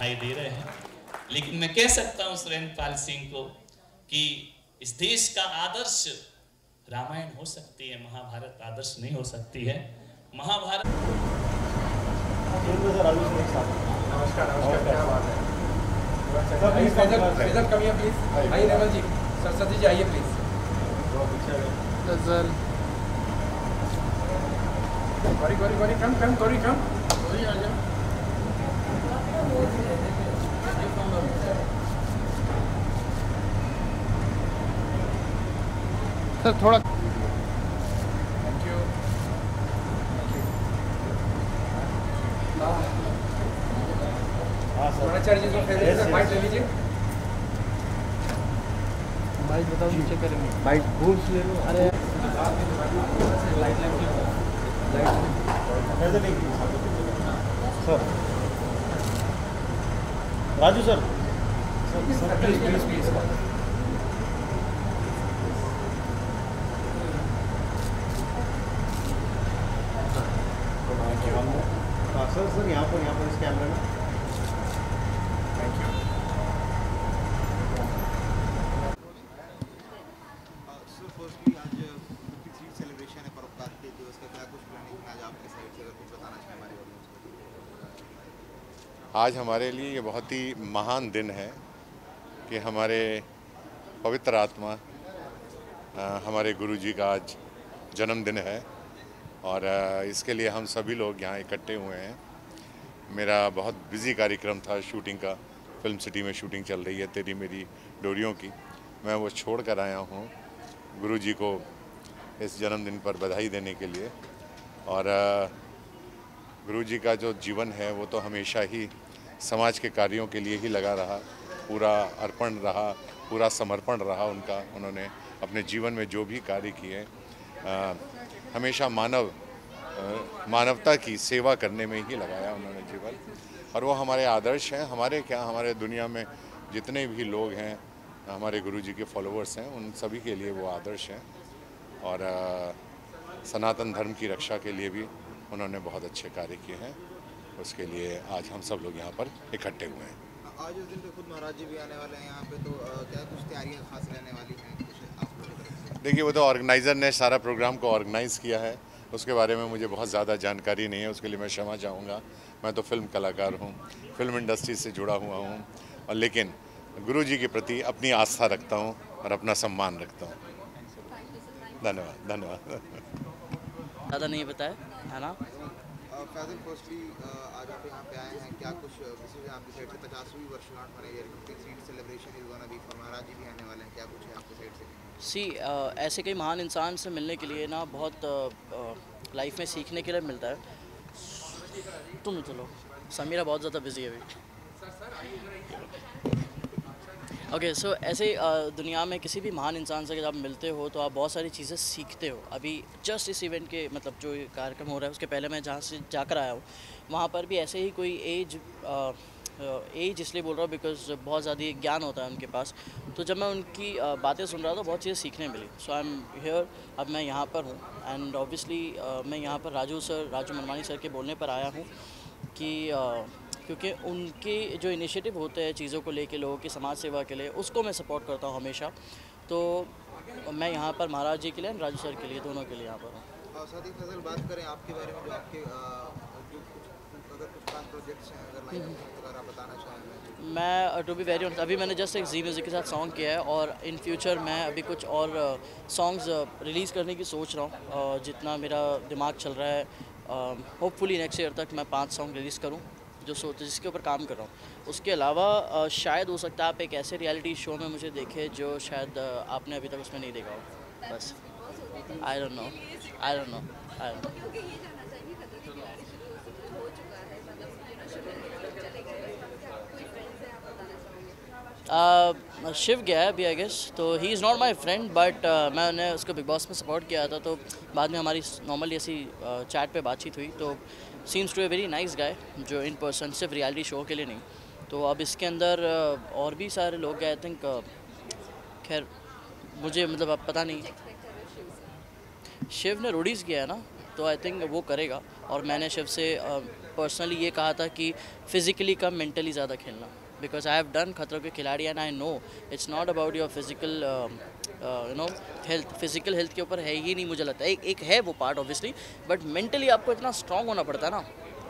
दिखाई दे रहे हैं, लेकिन मैं कह सकता हूं सुरेंद्रपाल सिंह को कि इस देश का आदर्श रामायण हो सकती है, महाभारत आदर्श नहीं हो सकती है। महाभारत। नमस्कार नमस्कार, क्या बात है सर, कमियाँ प्लीज आइए। नेवल जी, सरस्वती जी आइए प्लीज। गौरी कम गौरी आ जाओ। सर थोड़ा थैंक यू। द्रोणाचार्य जी को फेवरेट बाइट ले लीजिए। बाइट बताओ, नीचे करेंगे बाइट भूल ले लो। अरे light sir, Raju sir, please sir यहाँ पर इस कैमरे में। Thank you sir. फर्स्टली आज 53 सेलिब्रेशन है परोपकार के दिवस का, क्या कुछ प्लानिंग आज आपके साइड से, अगर कुछ बताना चाहें हमारे ऑडियंस को। आज हमारे लिए ये बहुत ही महान दिन है कि हमारे पवित्र आत्मा हमारे गुरुजी का आज जन्मदिन है और इसके लिए हम सभी लोग यहाँ इकट्ठे हुए हैं। मेरा बहुत बिजी कार्यक्रम था शूटिंग का, फिल्म सिटी में शूटिंग चल रही है तेरी मेरी डोरियों की। मैं वो छोड़ कर आया हूँ गुरुजी को इस जन्मदिन पर बधाई देने के लिए। और गुरुजी का जो जीवन है वो तो हमेशा ही समाज के कार्यों के लिए ही लगा रहा, पूरा अर्पण रहा, पूरा समर्पण रहा उनका। उन्होंने अपने जीवन में जो भी कार्य किए हमेशा मानवता की सेवा करने में ही लगाया उन्होंने जीवन, और वो हमारे आदर्श हैं। हमारे दुनिया में जितने भी लोग हैं हमारे गुरुजी के फॉलोअर्स हैं, उन सभी के लिए वो आदर्श हैं। और सनातन धर्म की रक्षा के लिए भी उन्होंने बहुत अच्छे कार्य किए हैं। उसके लिए आज हम सब लोग यहाँ पर इकट्ठे हुए हैं। आज इस दिन पे खुद महाराज जी भी आने वाले हैं यहाँ पे, तो क्या कुछ तैयारियाँ खास रहने वाली हैं कुछ आप लोग? देखिए, वो तो ऑर्गेनाइज़र ने सारा प्रोग्राम को ऑर्गेनाइज़ किया है, उसके बारे में मुझे बहुत ज़्यादा जानकारी नहीं है, उसके लिए मैं क्षमा चाहूँगा। मैं तो फिल्म कलाकार हूँ, फिल्म इंडस्ट्री से जुड़ा हुआ हूँ, और लेकिन गुरुजी के प्रति अपनी आस्था रखता हूँ और अपना सम्मान रखता हूँ। धन्यवाद। ज़्यादा नहीं बताया है ना। फैजल, फर्स्टली आज आप यहाँ पे आए हैं, क्या कुछ विशेष आपकी साइड से 50वीं वर्षगांठ मनाई, 53 celebration is gonna be for Maharaj ji भी आने वाले हैं, क्या कुछ है आपकी साइड से? ऐसे कई महान इंसान से मिलने के लिए ना बहुत लाइफ में सीखने के लिए मिलता है। तुम चलो, समीरा बहुत ज़्यादा बिजी है अभी। ओके, सो ऐसे दुनिया में किसी भी महान इंसान से जब आप मिलते हो तो आप बहुत सारी चीज़ें सीखते हो। अभी जस्ट इस इवेंट के मतलब जो कार्यक्रम हो रहा है उसके पहले मैं जहाँ से जाकर आया हूँ, वहाँ पर भी ऐसे ही कोई एज इसलिए बोल रहा हूँ बिकॉज बहुत ज़्यादा ज्ञान होता है उनके पास। तो जब मैं उनकी बातें सुन रहा था बहुत चीज़ें सीखने मिली। सो आई एम हियर, अब मैं यहाँ पर हूँ एंड ऑब्वियसली मैं यहाँ पर राजू मनमानी सर के बोलने पर आया हूँ कि क्योंकि उनके जो इनिशिएटिव होते हैं चीज़ों को लेके, लोगों की समाज सेवा के लिए, उसको मैं सपोर्ट करता हूँ हमेशा। तो मैं यहाँ पर महाराज जी के लिए, राजू सर के लिए, दोनों के लिए यहाँ पर हूँ। साथ ही फैजल, बात करें आपके बारे में, जो आपके जो कुछ खास प्रोजेक्ट्स हैं, अगर लाइन अगर आप बताना चाहें। मैं टू बी वेरी ऑनेस्ट, अभी मैंने जस्ट एक जी म्यूज़िक के साथ सॉन्ग किया है और इन फ्यूचर मैं अभी कुछ और सॉन्ग्स रिलीज़ करने की सोच रहा हूँ। जितना मेरा दिमाग चल रहा है, होपफुली नेक्स्ट ईयर तक मैं 5 सॉन्ग रिलीज़ करूँ जिसके ऊपर काम कर रहा हूँ। उसके अलावा शायद हो सकता है आप एक ऐसे रियलिटी शो में मुझे देखें जो शायद आपने अभी तक उसमें नहीं देखा हो। बस आई डोंट नो। शिव गया है अभी आई गेस, तो he is not my friend but मैंने उसको बिग बॉस में सपोर्ट किया था, तो बाद में हमारी नॉर्मली ऐसी चैट पे बातचीत हुई। तो seems to a very nice guy, जो इन पर्सन, सिर्फ रियलिटी शो के लिए नहीं। तो अब इसके अंदर और भी सारे लोग गए, आई थिंक। खैर मुझे मतलब अब पता नहीं। शिव ने रोडीज़ किया है ना। तो आई थिंक वो करेगा। और मैंने शिव से पर्सनली ये कहा था कि फिज़िकली कम मेंटली ज़्यादा खेलना, बिकॉज आई हैव डन खतरों के खिलाड़ी and I know it's not about your physical health. Physical health के ऊपर है ही नहीं, मुझे लगता है एक है वो पार्ट ऑब्वियसली, बट मेंटली आपको इतना स्ट्रांग होना पड़ता है ना,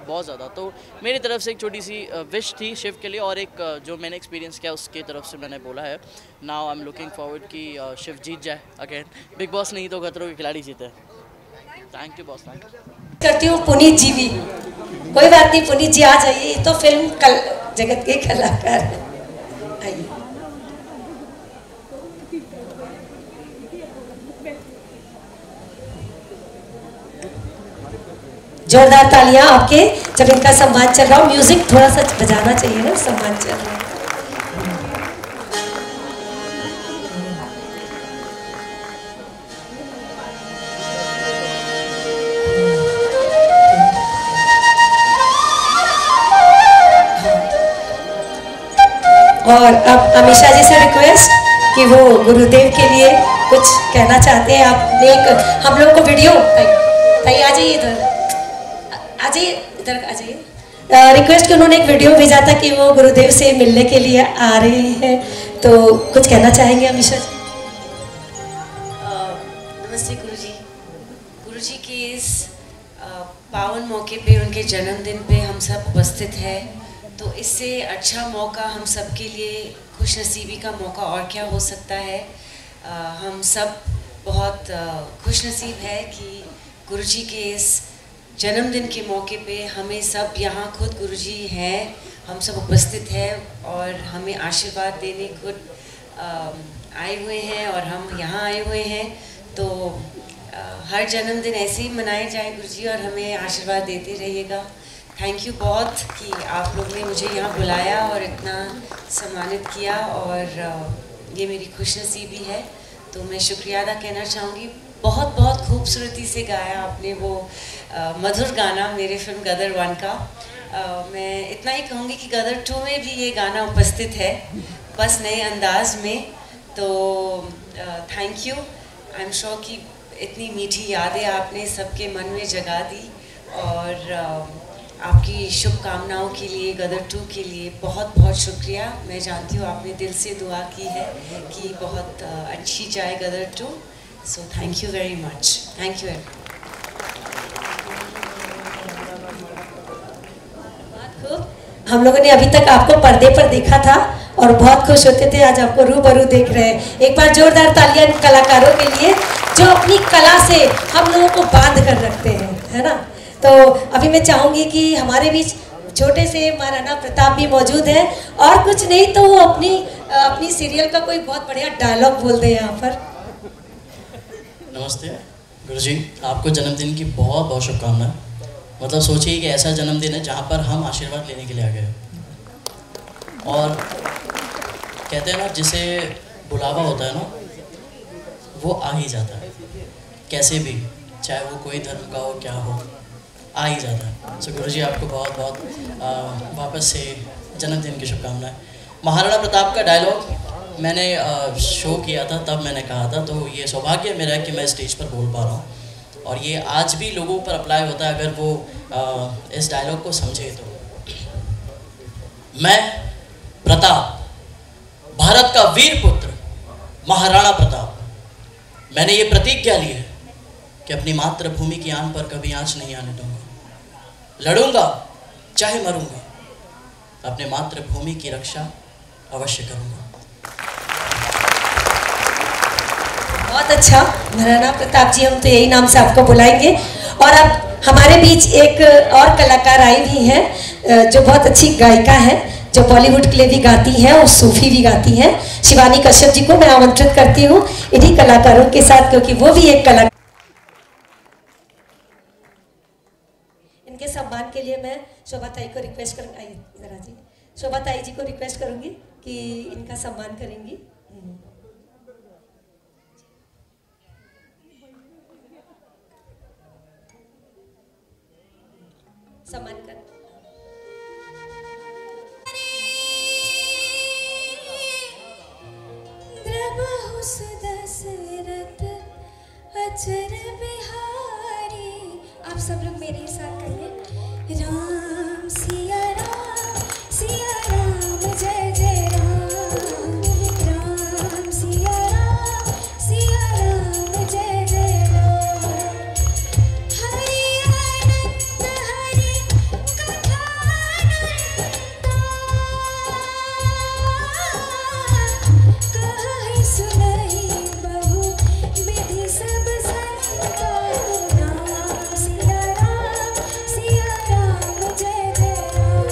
बहुत ज़्यादा। तो मेरी तरफ से एक छोटी सी विश थी शिव के लिए, और एक जो मैंने एक्सपीरियंस किया उसके तरफ से मैंने बोला है। Now I am looking forward कि शिव जीत जाए अगेन, बिग बॉस नहीं तो खतरों के खिलाड़ी जीते। Thank you boss, thank you. करती हूँ पुनीत जी भी, कोई बात नहीं, पुनीत जी आ जाइए, ये तो फिल्म जगत के कलाकार हैं, आइए। जोरदार तालियां आपके जब इनका सम्मान चल रहा हो। म्यूजिक थोड़ा सा बजाना चाहिए ना, सम्मान चल रहा है। और अब अमीषा जी से रिक्वेस्ट कि वो गुरुदेव के लिए कुछ कहना चाहते हैं। आपने एक हम लोग को वीडियो ताई आ जाइए इधर, आ जाइए इधर, आ जाइए। रिक्वेस्ट कि उन्होंने एक वीडियो भेजा था कि वो गुरुदेव से मिलने के लिए आ रहे हैं, तो कुछ कहना चाहेंगे अमीषा जी? नमस्ते गुरुजी। गुरुजी के इस पावन मौके पे, उनके जन्मदिन पे हम सब उपस्थित हैं, तो इससे अच्छा मौका हम सब के लिए, खुशनसीबी का मौका और क्या हो सकता है। हम सब बहुत खुशनसीब है कि गुरुजी के इस जन्मदिन के मौके पे हमें सब यहाँ, खुद गुरुजी हैं, हम सब उपस्थित हैं और हमें आशीर्वाद देने खुद आए हुए हैं और हम यहाँ आए हुए हैं। तो हर जन्मदिन ऐसे ही मनाए जाए गुरुजी, और हमें आशीर्वाद देते रहिएगा। थैंक यू बहुत कि आप लोग ने मुझे यहाँ बुलाया और इतना सम्मानित किया, और ये मेरी खुशनसीबी है, तो मैं शुक्रिया अदा कहना चाहूँगी। बहुत बहुत खूबसूरती से गाया आपने वो मधुर गाना मेरे फिल्म गदर 1 का। मैं इतना ही कहूँगी कि गदर 2 में भी ये गाना उपस्थित है, बस नए अंदाज में। तो thank you. I am sure कि इतनी मीठी यादें आपने सबके मन में जगा दी, और आपकी शुभकामनाओं के लिए, गदर 2 के लिए बहुत बहुत शुक्रिया। मैं जानती हूँ आपने दिल से दुआ की है कि बहुत अच्छी जाए गदर 2। So thank you very much. Thank you. हम लोगों ने अभी तक आपको पर्दे पर देखा था और बहुत खुश होते थे, आज आपको रूबरू देख रहे हैं। एक बार जोरदार तालियां कलाकारों के लिए जो अपनी कला से हम लोगों को बांध कर रखते हैं, है ना। तो अभी मैं चाहूँगी कि हमारे बीच छोटे से महाराणा प्रताप भी मौजूद है, और कुछ नहीं तो वो अपनी सीरियल का कोई बहुत बढ़िया डायलॉग बोल दे यहाँ पर। नमस्ते गुरुजी, आपको जन्मदिन की बहुत बहुत शुभकामनाएं। मतलब सोचिए कि ऐसा जन्मदिन है जहाँ पर हम आशीर्वाद लेने के लिए आ गए, और कहते हैं ना जिसे बुलावा होता है ना वो आ ही जाता है, कैसे भी, चाहे वो कोई धर्म का हो, क्या हो, आ ही जाता है। सो गुरुजी आपको बहुत बहुत वापस से जन्मदिन की शुभकामनाएं। महाराणा प्रताप का डायलॉग मैंने शो किया था, तब मैंने कहा था, तो ये सौभाग्य मेरा है कि मैं स्टेज पर बोल पा रहा हूँ, और ये आज भी लोगों पर अप्लाई होता है अगर वो इस डायलॉग को समझे तो। मैं प्रताप, भारत का वीर पुत्र महाराणा प्रताप, मैंने ये प्रतिज्ञा ली है कि अपनी मातृभूमि की आन पर कभी आंच नहीं आने दूंगा, लड़ूंगा चाहे मरूंगा, अपने मातृभूमि की रक्षा अवश्य करूंगा। बहुत अच्छा महाराणा प्रताप जी, हम तो यही नाम से आपको बुलाएंगे। और अब हमारे बीच एक और कलाकार आई भी हैं जो बहुत अच्छी गायिका है, जो बॉलीवुड के लिए भी गाती हैं और सूफी भी गाती हैं। शिवानी कश्यप जी को मैं आमंत्रित करती हूँ इन्हीं कलाकारों के साथ, क्योंकि वो भी एक कलाकार। इनके सम्मान के लिए मैं शोभा ताई को रिक्वेस्ट करूँगी, शोभा ताई जी को रिक्वेस्ट करूँगी कि इनका सम्मान करेंगी। सम्मान कर। दशरथ अचर बिहारी आप सब लोग मेरे ही साथ करिए। राम सिया राम जय जय राम, राम सिया राम जय जय राम। हरि अनंत हरि कहाई सुनहि बहु विधि सब संता। राम सिया राम जय जय राम,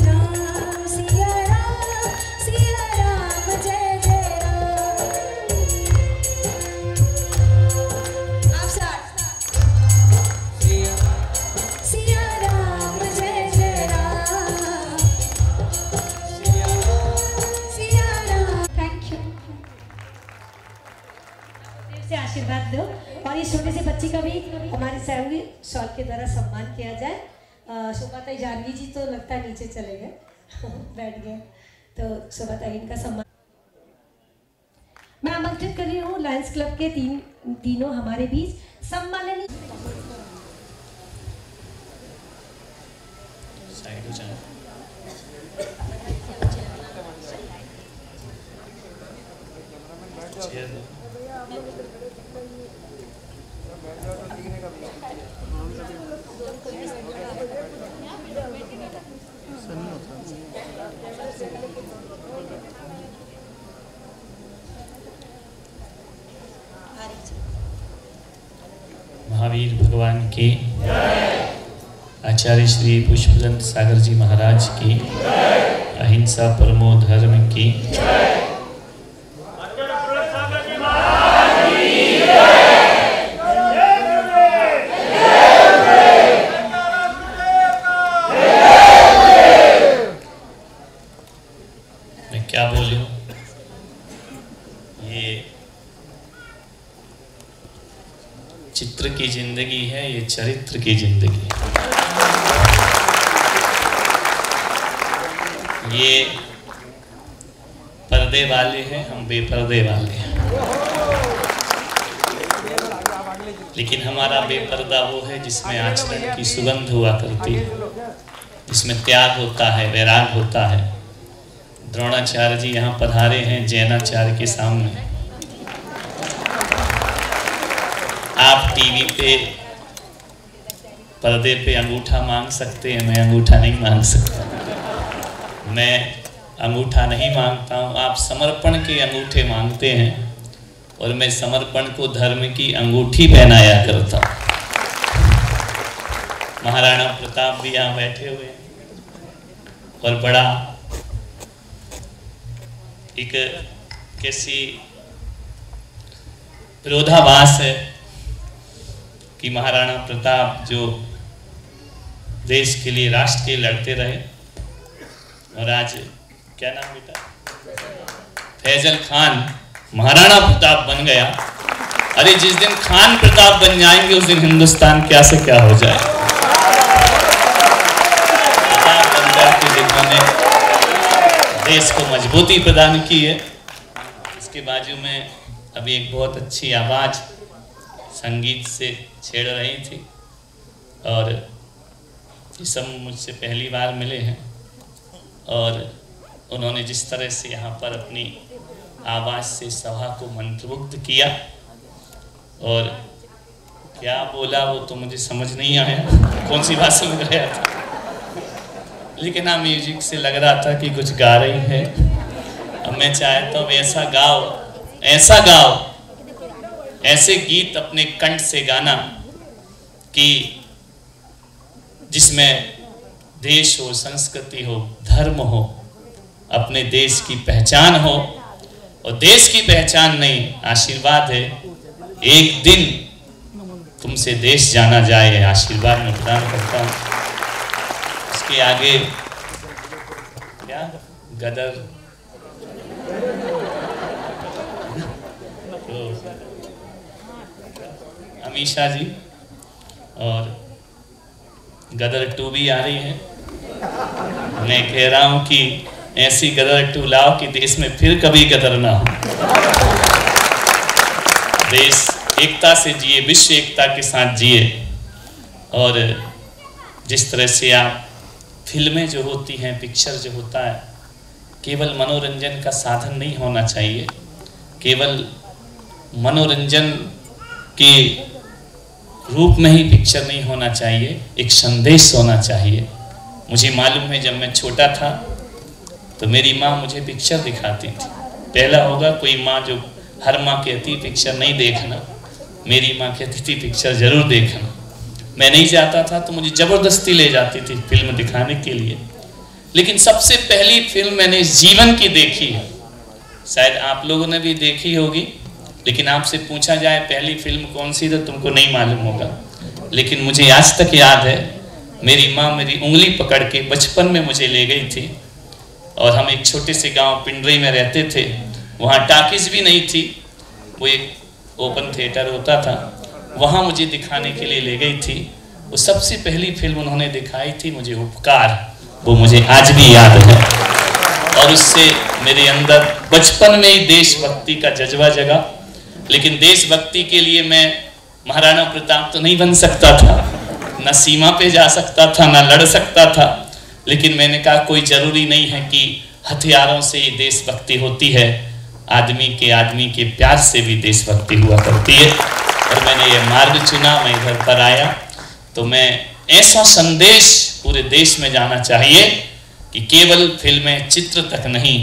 राम सिया राम जय जय राम। आप साथ सिया राम जय जय राम, सिया राम। Thank you. देव से आशीर्वाद दो और इस छोटे से बच्चे का भी हमारे सैलरी शॉल के द्वारा सम्मान किया जाए। शोभाताई जानवी जी तो लगता है नीचे चले गए बैठ गए, तो शोभाताई इनका सम्मान मैं आमंत्रित कर रही हूँ। लायंस क्लब के तीनों हमारे बीच सम्माननीय साइड हो जाए। चेयर दो। महावीर भगवान की, आचार्य श्री पुष्पदंत सागर जी महाराज की, अहिंसा परमो धर्म की। मैं क्या बोलूं, ये चित्र की जिंदगी है, ये चरित्र की जिंदगी है। ये पर्दे वाले हैं, हम बेपर्दे वाले हैं। लेकिन हमारा बेपर्दा वो है जिसमें आचरण की सुगंध हुआ करती है, जिसमें त्याग होता है, वैराग होता है। द्रोणाचार्य जी यहाँ पधारे हैं जैनाचार्य के सामने। आप टीवी पे पर्दे पे अंगूठा मांग सकते हैं, मैं अंगूठा नहीं मांग सकता। मैं अंगूठा नहीं मांगता हूँ, आप समर्पण के अंगूठे मांगते हैं और मैं समर्पण को धर्म की अंगूठी पहनाया करता हूँ। महाराणा प्रताप भी यहाँ बैठे हुए हैं और बड़ा एक कैसी विरोधाभास है कि महाराणा प्रताप जो देश के लिए, राष्ट्र के लिए लड़ते रहे और आज क्या नाम बेटा, फैजल खान महाराणा प्रताप बन गया। अरे जिस दिन खान प्रताप बन जाएंगे उस दिन हिंदुस्तान क्या से क्या हो जाए। प्रताप बन जाके जिन्होंने देश को मजबूती प्रदान की है। इसके बाजू में अभी एक बहुत अच्छी आवाज़ संगीत से छेड़ रही थी और ये सब मुझसे पहली बार मिले हैं और उन्होंने जिस तरह से यहाँ पर अपनी आवाज़ से सभा को मंत्रमुग्ध किया और क्या बोला वो तो मुझे समझ नहीं आया, कौन सी भाषा में गया था, लेकिन हाँ म्यूजिक से लग रहा था कि कुछ गा रही है। अब मैं चाहता हूँ ऐसा गाओ, ऐसा गाओ, ऐसे गीत अपने कंठ से गाना कि जिसमें देश हो, संस्कृति हो, धर्म हो, अपने देश की पहचान हो। और देश की पहचान नहीं, आशीर्वाद है, एक दिन तुमसे देश जाना जाए, आशीर्वाद में प्रदान करता हूँ। इसके आगे क्या गदर तो अमीषा जी और गदर 2 भी आ रही है। मैं कह रहा हूँ कि ऐसी गदर 2 लाओ कि देश में फिर कभी गदर ना हो। देश एकता से जिए, विश्व एकता के साथ जिए और जिस तरह से आप फिल्में जो होती हैं, पिक्चर जो होता है, केवल मनोरंजन का साधन नहीं होना चाहिए, केवल मनोरंजन के रूप में ही पिक्चर नहीं होना चाहिए, एक संदेश होना चाहिए। मुझे मालूम है जब मैं छोटा था तो मेरी माँ मुझे पिक्चर दिखाती थी। पहला होगा कोई माँ जो हर माँ कहती पिक्चर नहीं देखना, मेरी माँ कहती थी पिक्चर जरूर देखना। मैं नहीं जाता था तो मुझे ज़बरदस्ती ले जाती थी फिल्म दिखाने के लिए। लेकिन सबसे पहली फिल्म मैंने जीवन की देखी है, शायद आप लोगों ने भी देखी होगी, लेकिन आपसे पूछा जाए पहली फिल्म कौन सी तो तुमको नहीं मालूम होगा। लेकिन मुझे आज तक याद है, मेरी माँ मेरी उंगली पकड़ के बचपन में मुझे ले गई थी और हम एक छोटे से गांव पिंडरी में रहते थे। वहाँ टाकीज भी नहीं थी, वो एक ओपन थिएटर होता था, वहाँ मुझे दिखाने के लिए ले गई थी। वो सबसे पहली फिल्म उन्होंने दिखाई थी मुझे उपकार, वो मुझे आज भी याद है। और उससे मेरे अंदर बचपन में ही देशभक्ति का जज्बा जगा। लेकिन देशभक्ति के लिए मैं महाराणा प्रताप तो नहीं बन सकता था, न सीमा पे जा सकता था, न लड़ सकता था। लेकिन मैंने कहा कोई ज़रूरी नहीं है कि हथियारों से ही देशभक्ति होती है, आदमी के प्यार से भी देशभक्ति हुआ करती है। और मैंने ये मार्ग चुना, मैं इधर पर आया तो मैं ऐसा संदेश पूरे देश में जाना चाहिए कि केवल फिल्में चित्र तक नहीं,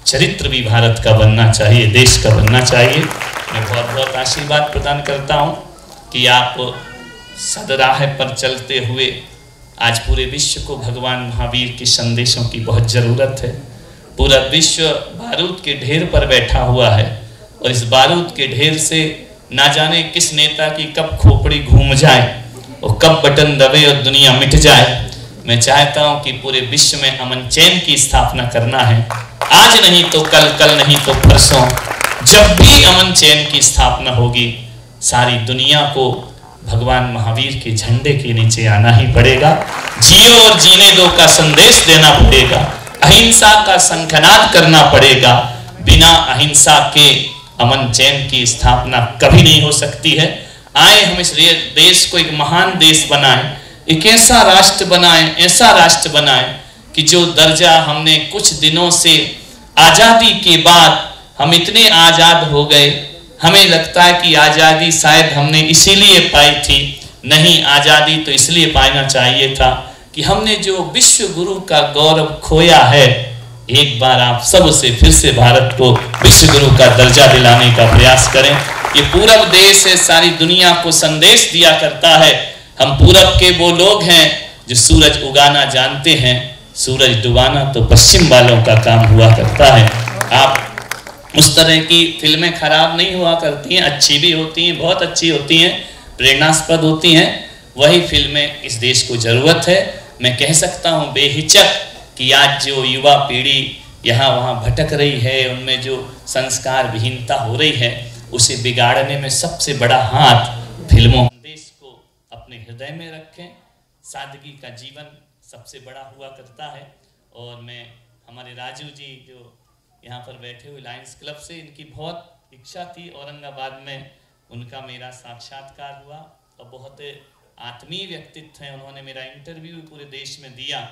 चरित्र भी भारत का बनना चाहिए, देश का बनना चाहिए। मैं बहुत बहुत आशीर्वाद प्रदान करता हूँ कि आप सदराह पर चलते हुए आज पूरे विश्व को भगवान महावीर के संदेशों की बहुत ज़रूरत है। पूरा विश्व बारूद के ढेर पर बैठा हुआ है और इस बारूद के ढेर से ना जाने किस नेता की कब खोपड़ी घूम जाए और कब बटन दबे और दुनिया मिट जाए। मैं चाहता हूं कि पूरे विश्व में अमन चैन की स्थापना करना है, आज नहीं तो कल, कल नहीं तो परसों। जब भी अमन चैन की स्थापना होगी, सारी दुनिया को भगवान महावीर के झंडे के नीचे आना ही पड़ेगा। जियो और जीने दो का संदेश देना पड़ेगा, अहिंसा का शंखनाद करना पड़ेगा। बिना अहिंसा के अमन चैन की स्थापना कभी नहीं हो सकती है। आए हम इस देश को एक महान देश बनाएं, एक ऐसा राष्ट्र बनाएं, ऐसा राष्ट्र बनाएं कि जो दर्जा हमने कुछ दिनों से आज़ादी के बाद हम इतने आज़ाद हो गए, हमें लगता है कि आज़ादी शायद हमने इसीलिए पाई थी। नहीं, आज़ादी तो इसलिए पाना चाहिए था कि हमने जो विश्व गुरु का गौरव खोया है, एक बार आप सब उसे फिर से भारत को विश्व गुरु का दर्जा दिलाने का प्रयास करें। ये पूरब देश है, सारी दुनिया को संदेश दिया करता है। हम पूरब के वो लोग हैं जो सूरज उगाना जानते हैं, सूरज डुबाना तो पश्चिम वालों का काम हुआ करता है। आप उस तरह की फिल्में खराब नहीं हुआ करती हैं, अच्छी भी होती हैं, बहुत अच्छी होती हैं, प्रेरणास्पद होती हैं। वही फिल्में इस देश को ज़रूरत है। मैं कह सकता हूँ बेहिचक कि आज जो युवा पीढ़ी यहाँ वहाँ भटक रही है, उनमें जो संस्कार विहीनता हो रही है, उसे बिगाड़ने में सबसे बड़ा हाथ फिल्मों। देश को अपने हृदय में रखें, सादगी का जीवन सबसे बड़ा हुआ करता है। और मैं हमारे राजू जी जो यहाँ पर बैठे हुए लायंस क्लब से, इनकी बहुत इच्छा थी औरंगाबाद में उनका मेरा साक्षात्कार हुआ और बहुत आत्मीय व्यक्तित्व हैं। उन्होंने मेरा इंटरव्यू पूरे देश में दिया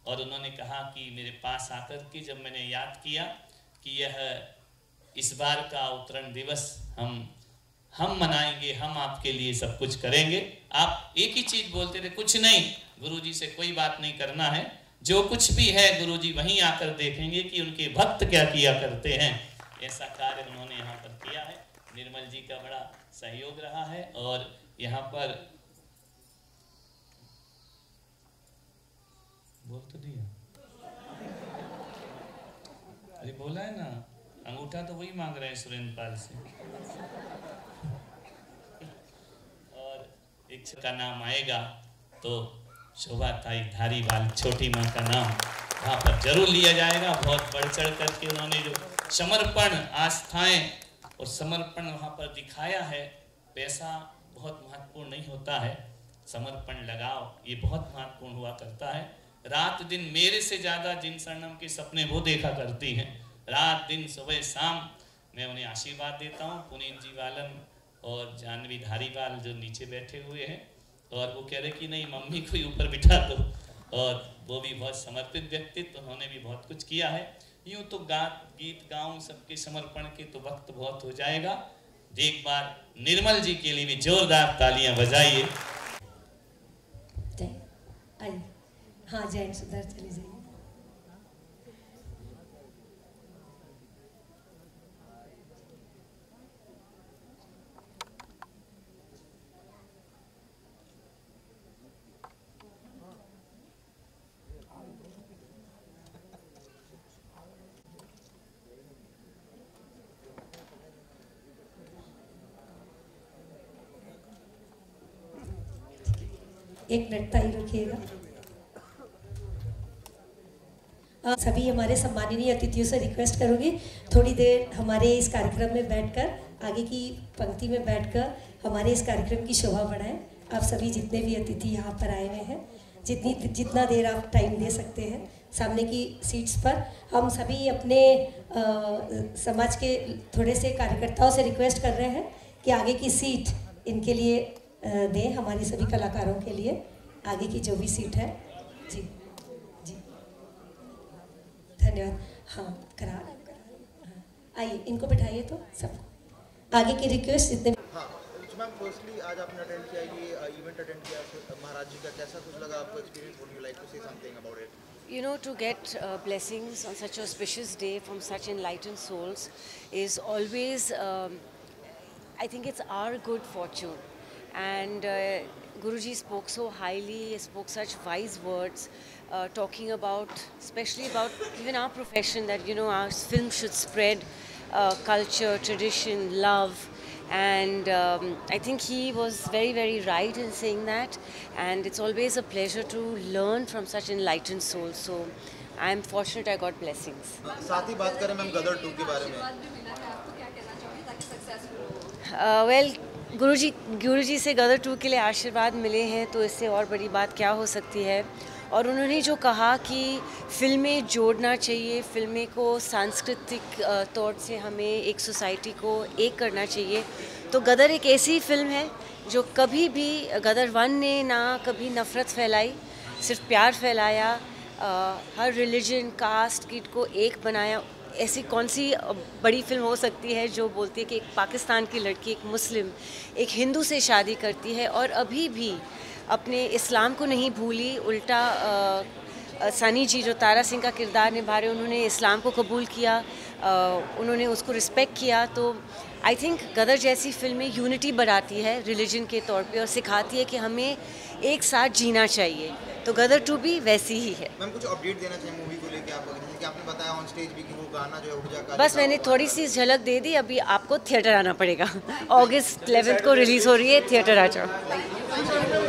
और उन्होंने कहा कि मेरे पास आकर के जब मैंने याद किया कि यह इस बार का अवतरण दिवस हम मनाएंगे, हम आपके लिए सब कुछ करेंगे। आप एक ही चीज़ बोलते थे, कुछ नहीं, गुरुजी से कोई बात नहीं करना है, जो कुछ भी है गुरुजी वहीं आकर देखेंगे कि उनके भक्त क्या किया करते हैं। ऐसा कार्य उन्होंने यहाँ पर किया है। निर्मल जी का बड़ा सहयोग रहा है और यहाँ पर बोल तो दिया, अरे बोला है ना, अंगूठा तो वही मांग रहे हैं सुरेंद्र पाल से। और एक का नाम आएगा तो शोभा ताई धारीवाल छोटी माँ का नाम वहाँ पर जरूर लिया जाएगा। बहुत बढ़ चढ़ करके उन्होंने जो समर्पण, आस्थाएं और समर्पण वहाँ पर दिखाया है। पैसा बहुत महत्वपूर्ण नहीं होता है, समर्पण लगाव ये बहुत महत्वपूर्ण हुआ करता है। रात दिन मेरे से ज़्यादा जिन शरणम के सपने वो देखा करती हैं, रात दिन सुबह शाम मैं उन्हें आशीर्वाद देता हूँ। पुनीत जी वालन और जानवी धारीवाल जो नीचे बैठे हुए हैं, और वो कह रहे कि नहीं मम्मी को ही ऊपर बिठा दो, और वो भी बहुत समर्पित व्यक्तित्व, उन्होंने भी बहुत कुछ किया है। यूँ तो गीत गाऊं सबके समर्पण के तो वक्त बहुत हो जाएगा। एक बार निर्मल जी के लिए भी जोरदार तालियां बजाइए। आइए, हाँ जैन सुधर चली जाइए। एक मिनट ताई रुकिएगा। सभी हमारे सम्माननीय अतिथियों से रिक्वेस्ट करूंगी थोड़ी देर हमारे इस कार्यक्रम में बैठकर, आगे की पंक्ति में बैठकर हमारे इस कार्यक्रम की शोभा बढ़ाएं। आप सभी जितने भी अतिथि यहाँ पर आए हुए हैं, जितना देर आप टाइम दे सकते हैं सामने की सीट्स पर। हम सभी अपने समाज के थोड़े से कार्यकर्ताओं से रिक्वेस्ट कर रहे हैं कि आगे की सीट इनके लिए दें, हमारे सभी कलाकारों के लिए आगे की जो भी सीट है। जी जी धन्यवाद। हाँ करा आइए, इनको बिठाइए तो सबको आगे की रिक्वेस्ट जितने। हाँ मैम, फर्स्टली आज आपने अटेंड किया ये इवेंट अटेंड किया महाराज जी का, कैसा कुछ लगा आपको experience? Would you like to say something about it? You know, to get blessings on such a auspicious day from such enlightened souls is always, I think it's our good fortune. And Guruji spoke so highly, spoke such wise words, talking about, especially about even our profession, that, you know, our film should spread culture, tradition, love. And I think he was very, very right in saying that. And it's always a pleasure to learn from such enlightened souls. So I am fortunate I got blessings. साथ ही बात करें ma'am गदर 2 के बारे में। Well, गुरुजी से गदर 2 के लिए आशीर्वाद मिले हैं, तो इससे और बड़ी बात क्या हो सकती है। और उन्होंने जो कहा कि फिल्में जोड़ना चाहिए, फिल्में को सांस्कृतिक तौर से हमें एक सोसाइटी को एक करना चाहिए, तो गदर एक ऐसी फिल्म है जो कभी भी, गदर 1 ने ना कभी नफ़रत फैलाई, सिर्फ प्यार फैलाया, हर रिलीजन, कास्ट किट को एक बनाया। ऐसी कौन सी बड़ी फिल्म हो सकती है जो बोलती है कि एक पाकिस्तान की लड़की, एक मुस्लिम, एक हिंदू से शादी करती है और अभी भी अपने इस्लाम को नहीं भूली, उल्टा सनी जी जो तारा सिंह का किरदार निभा रहे, उन्होंने इस्लाम को कबूल किया, उन्होंने उसको रिस्पेक्ट किया। तो आई थिंक गदर जैसी फिल्में यूनिटी बढ़ाती है रिलीजन के तौर पे और सिखाती है कि हमें एक साथ जीना चाहिए। तो गदर 2 भी वैसी ही है। मैम कुछ अपडेट देना चाहिए मूवी को लेके आपको, जैसे कि आपने बताया ऑन स्टेज भी कि वो गाना जो है उठ जा, बस मैंने थोड़ी सी झलक दे दी, अभी आपको थिएटर आना पड़ेगा। अगस्त 11 को रिलीज़ हो रही है, थिएटर आ जाओ।